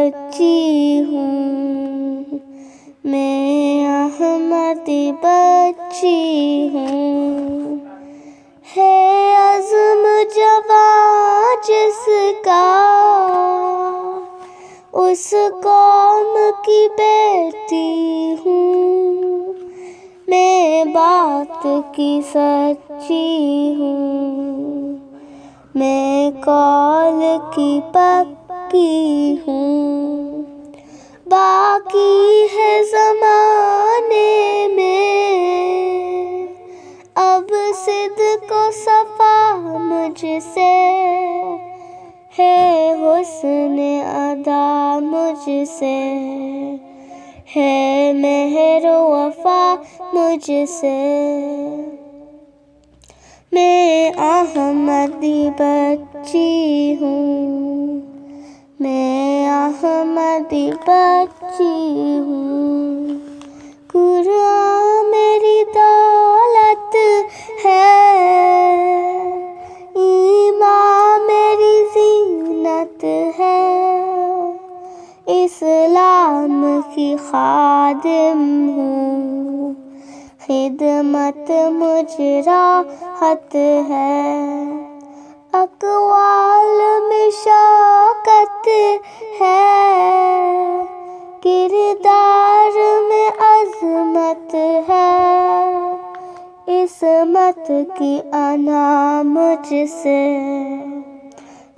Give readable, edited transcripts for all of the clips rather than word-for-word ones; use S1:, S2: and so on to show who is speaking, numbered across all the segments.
S1: بچی ہوں، میں احمدی بچی ہوں۔ ہے عزم جواں جس کا، اس قوم کی بیٹی ہوں، میں بات کی سچی ہوں، میں قول کی پکی ہوں۔ باقی ہے زمانے میں اب صدق و صفا مجھ سے، ہے حسن ادا مجھ سے، ہے مہر و وفا مجھ سے۔ میں احمدی بچی ہوں، میں احمدی بچی ہوں۔ قرآن میری دولت ہے، ایمان میری زینت ہے، اسلام کی خادم ہوں، خدمت مجھ راحت ہے۔ اقوال میں شوکت ہے، کردار میں عظمت ہے، عصمت کی انا مجھ سے،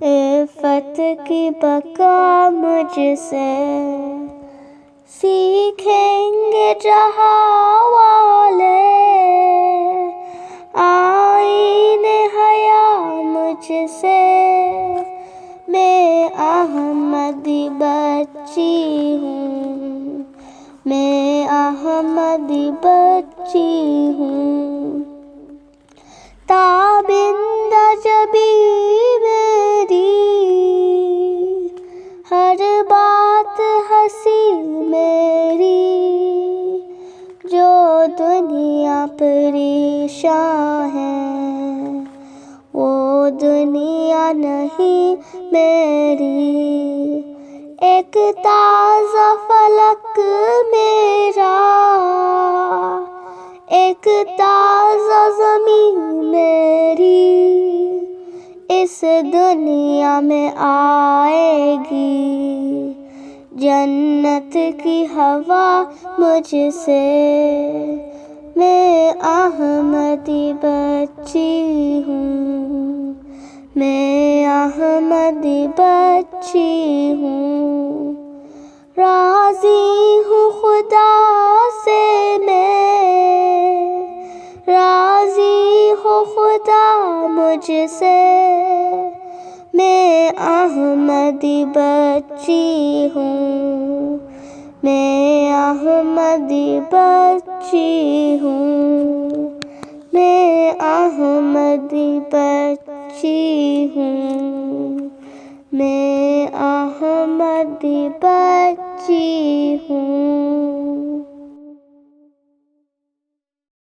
S1: عفت کی بقا مجھ سے۔ سیکھیں گے جہاں والے آئین حیا مجھ سے، میں احمدی بچی ہوں، میں احمدی بچی ہوں۔ تابندہ جبی میری ہر بات ہنسی میری، جو دنیا پریشان ہے وہ دنیا نہیں میری۔ ایک تازہ فلک میرا، ایک تازہ زمین میری، اس دنیا میں آئے گی، جنت کی ہوا مجھ سے۔ میں احمدی بچی ہوں، میں احمدی بچی ہوں۔ راضی ہوں خدا سے میں، راضی ہو خدا مجھ سے، میں احمدی بچی ہوں، میں احمدی بچی ہوں، میں احمدی بچی ہوں، میں احمدی بچی ہوں۔